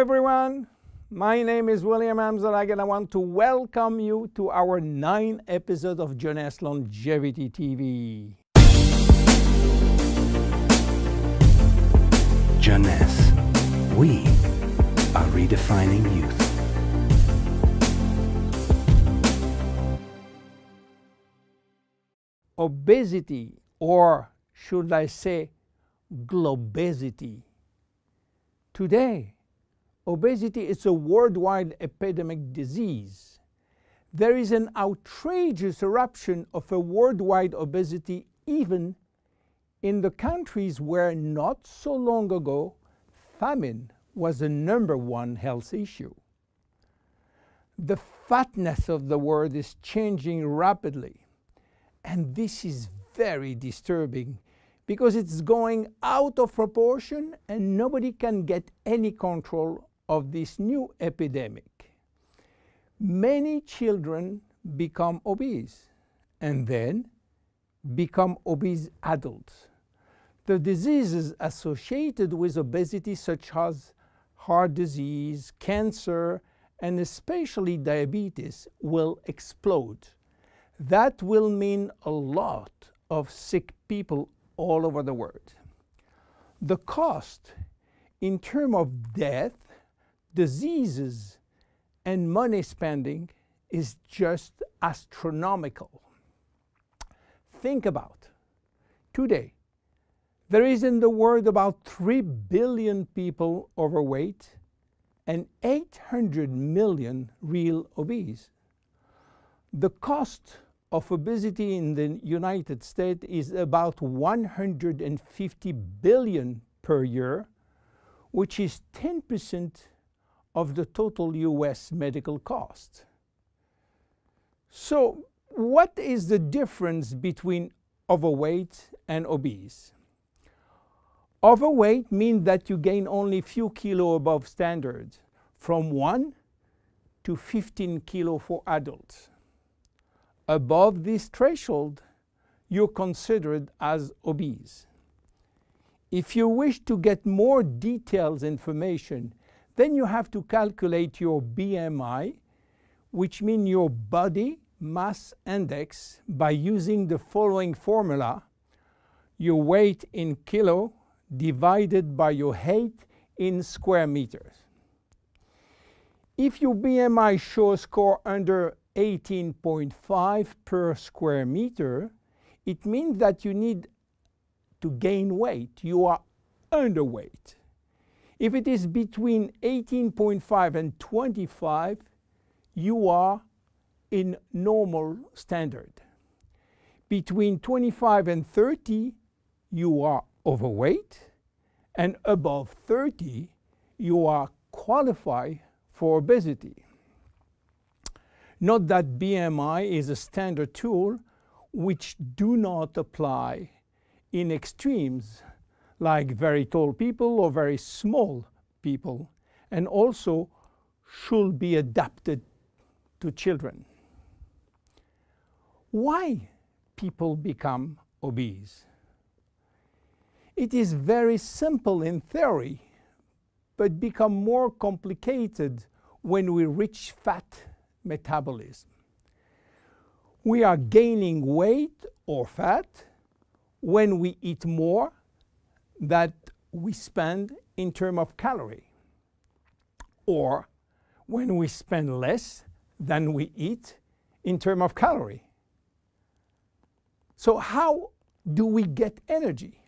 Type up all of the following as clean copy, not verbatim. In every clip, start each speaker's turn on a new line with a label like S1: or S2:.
S1: everyone, my name is William Amzalag and I want to welcome you to our 9th episode of Jeunesse Longevity TV.
S2: Jeunesse, we are redefining youth.
S1: Obesity, or should I say globesity. Today, obesity is a worldwide epidemic disease. There is an outrageous eruption of a worldwide obesity even in the countries where not so long ago famine was the #1 health issue. The fatness of the world is changing rapidly, and this is very disturbing because it's going out of proportion and nobody can get any control of this new epidemic. Many children become obese and then become obese adults. The diseases associated with obesity, such as heart disease, cancer, and especially diabetes, will explode. That will mean a lot of sick people all over the world. The cost in terms of death, diseases, and money spending is just astronomical. Think about today. There is in the world about 3 billion people overweight and 800 million real obese. The cost of obesity in the United States is about 150 billion per year, which is 10% of the total US medical cost. So, what is the difference between overweight and obese? Overweight means that you gain only a few kilos above standard, from 1 to 15 kilos for adults. Above this threshold, you're considered as obese. If you wish to get more detailed information, then you have to calculate your BMI, which means your body mass index, by using the following formula: your weight in kilo divided by your height in square meters. If your BMI shows score under 18.5 per square meter, it means that you need to gain weight. You are underweight. If it is between 18.5 and 25, you are in normal standard. Between 25 and 30, you are overweight, and above 30, you are qualified for obesity. Note that BMI is a standard tool which do not apply in extremes like very tall people or very small people, and also should be adapted to children. Why people become obese? It is very simple in theory, but become more complicated when we reach fat metabolism. We are gaining weight or fat when we eat more than we spend in terms of calorie, or when we spend less than we eat in terms of calorie. So how do we get energy?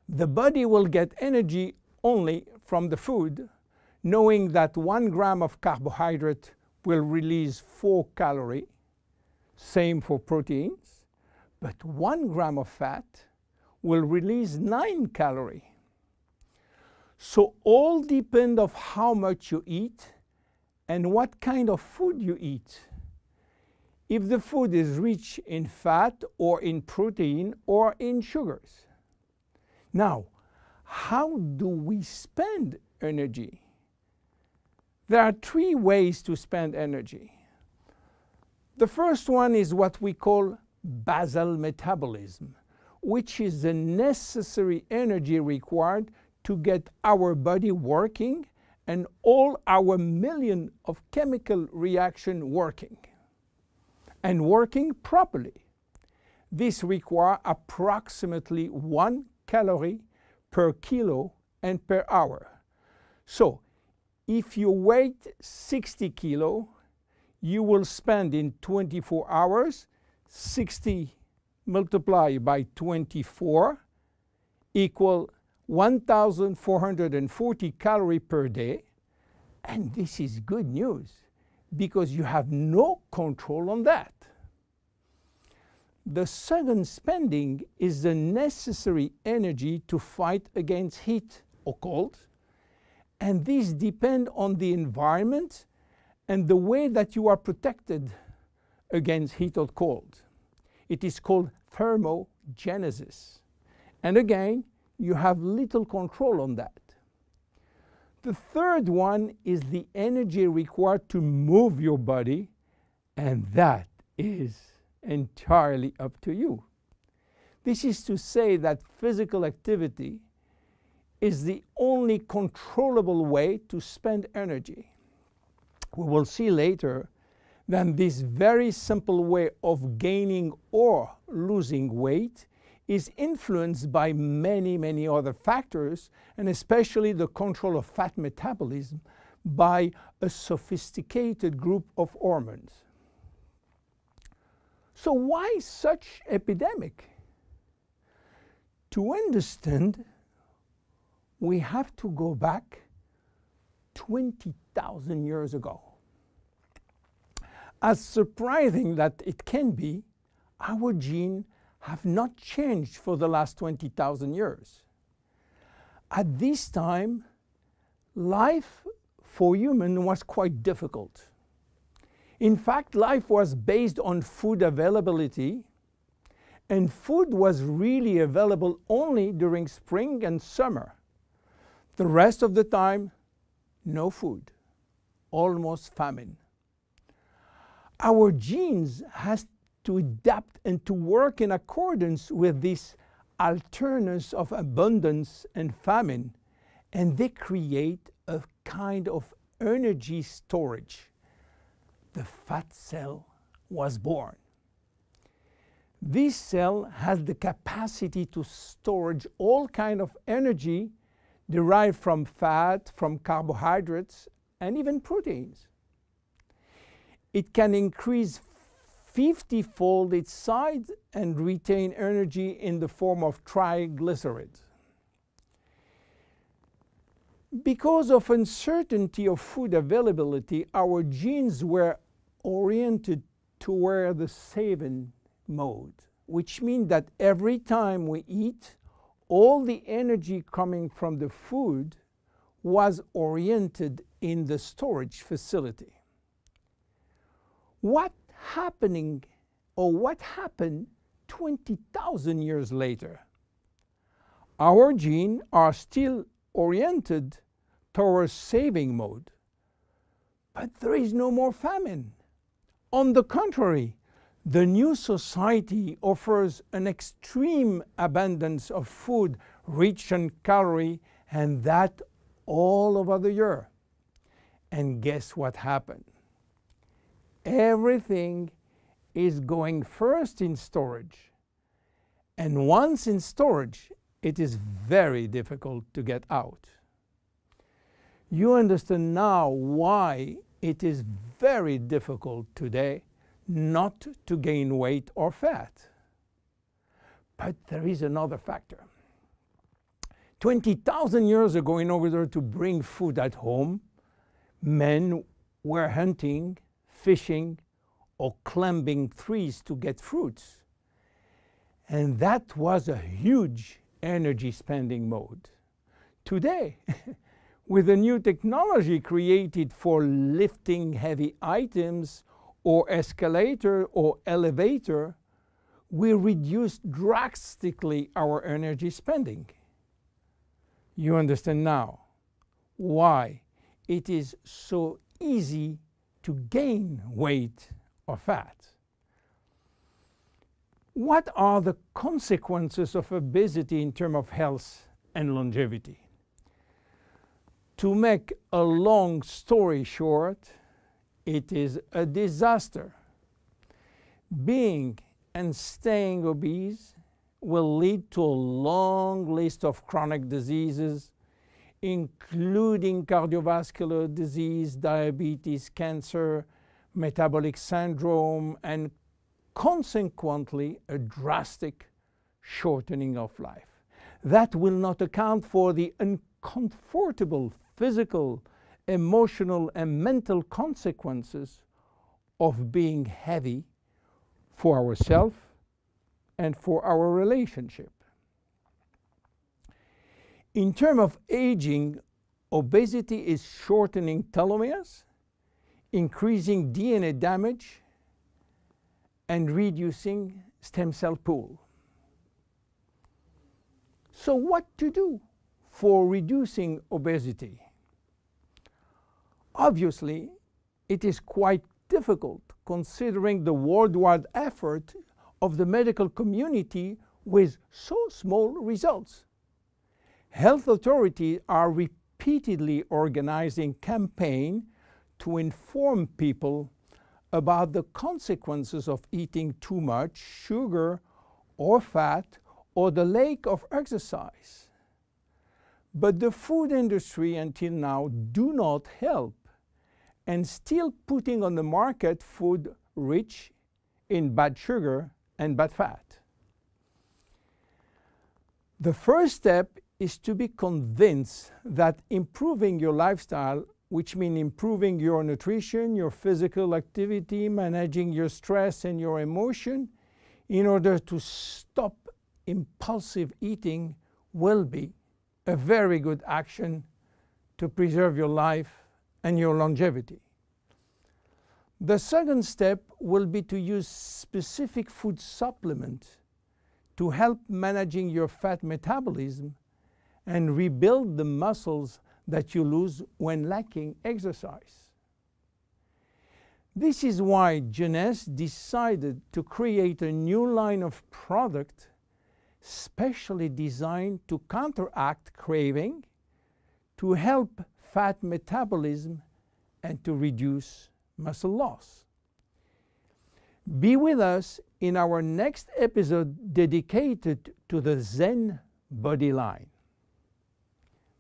S1: The body will get energy only from the food, knowing that 1 gram of carbohydrate will release 4 calories, same for proteins, but 1 gram of fat will release 9 calories. So all depend on how much you eat and what kind of food you eat. If the food is rich in fat or in protein or in sugars. Now, how do we spend energy? There are 3 ways to spend energy. The first one is what we call basal metabolism, which is the necessary energy required to get our body working and all our million of chemical reaction working and working properly. This requires approximately 1 calorie per kilo and per hour. So if you weigh 60 kilo, you will spend in 24 hours 60 multiplied by 24 equal 1,440 calories per day. And this is good news because you have no control on that. The second spending is the necessary energy to fight against heat or cold. And these depend on the environment and the way that you are protected against heat or cold. It is called thermogenesis. And again, you have little control on that. The third one is the energy required to move your body, and that is entirely up to you. This is to say that physical activity is the only controllable way to spend energy. We will see later that this very simple way of gaining or losing weight is influenced by many, many other factors, and especially the control of fat metabolism by a sophisticated group of hormones. So why such epidemic? To understand, we have to go back 20,000 years ago. As surprising that it can be, our genes have not changed for the last 20,000 years. At this time, life for humans was quite difficult. In fact, life was based on food availability, and food was really available only during spring and summer. The rest of the time, no food, almost famine. Our genes has to adapt and to work in accordance with this alternance of abundance and famine, and they create a kind of energy storage. The fat cell was born. This cell has the capacity to storage all kind of energy derived from fat, from carbohydrates, and even proteins. It can increase 50-fold its size and retain energy in the form of triglycerides. Because of uncertainty of food availability, our genes were oriented toward the saving mode, which means that every time we eat, all the energy coming from the food was oriented in the storage facility. What happened 20,000 years later? Our genes are still oriented towards saving mode, but there is no more famine. On the contrary, the new society offers an extreme abundance of food rich in calories, and that all over the year. And guess what happened? Everything is going first in storage. And once in storage, it is very difficult to get out. You understand now why it is very difficult today not to gain weight or fat. But there is another factor. 20,000 years ago, in order to bring food at home, men were hunting, fishing, or climbing trees to get fruits. And that was a huge energy spending mode. Today, with a new technology created for lifting heavy items or escalator or elevator, we reduce drastically our energy spending. You understand now why it is so easy to gain weight or fat. What are the consequences of obesity in terms of health and longevity? To make a long story short, it is a disaster. Being and staying obese will lead to a long list of chronic diseases, including cardiovascular disease, diabetes, cancer, metabolic syndrome, and consequently a drastic shortening of life. That will not account for the uncomfortable physical, emotional, and mental consequences of being heavy for ourselves and for our relationship. In terms of aging, obesity is shortening telomeres, increasing DNA damage, and reducing stem cell pool. So what to do for reducing obesity? Obviously, it is quite difficult considering the worldwide effort of the medical community with so small results. Health authorities are repeatedly organizing campaigns to inform people about the consequences of eating too much sugar or fat or the lack of exercise. But the food industry until now do not help and still putting on the market food rich in bad sugar and bad fat. The first step is to be convinced that improving your lifestyle, which means improving your nutrition, your physical activity, managing your stress and your emotion, in order to stop impulsive eating, will be a very good action to preserve your life and your longevity. The second step will be to use specific food supplements to help managing your fat metabolism and rebuild the muscles that you lose when lacking exercise. This is why Jeunesse decided to create a new line of product specially designed to counteract craving, to help fat metabolism, and to reduce muscle loss. Be with us in our next episode dedicated to the Zen body line.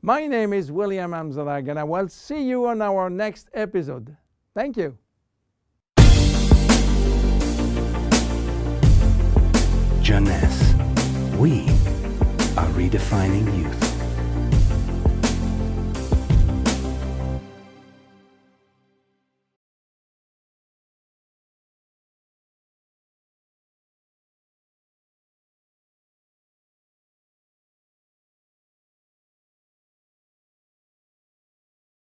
S1: My name is William Amzalag, and I will see you on our next episode. Thank you.
S2: Jeunesse. We are redefining youth.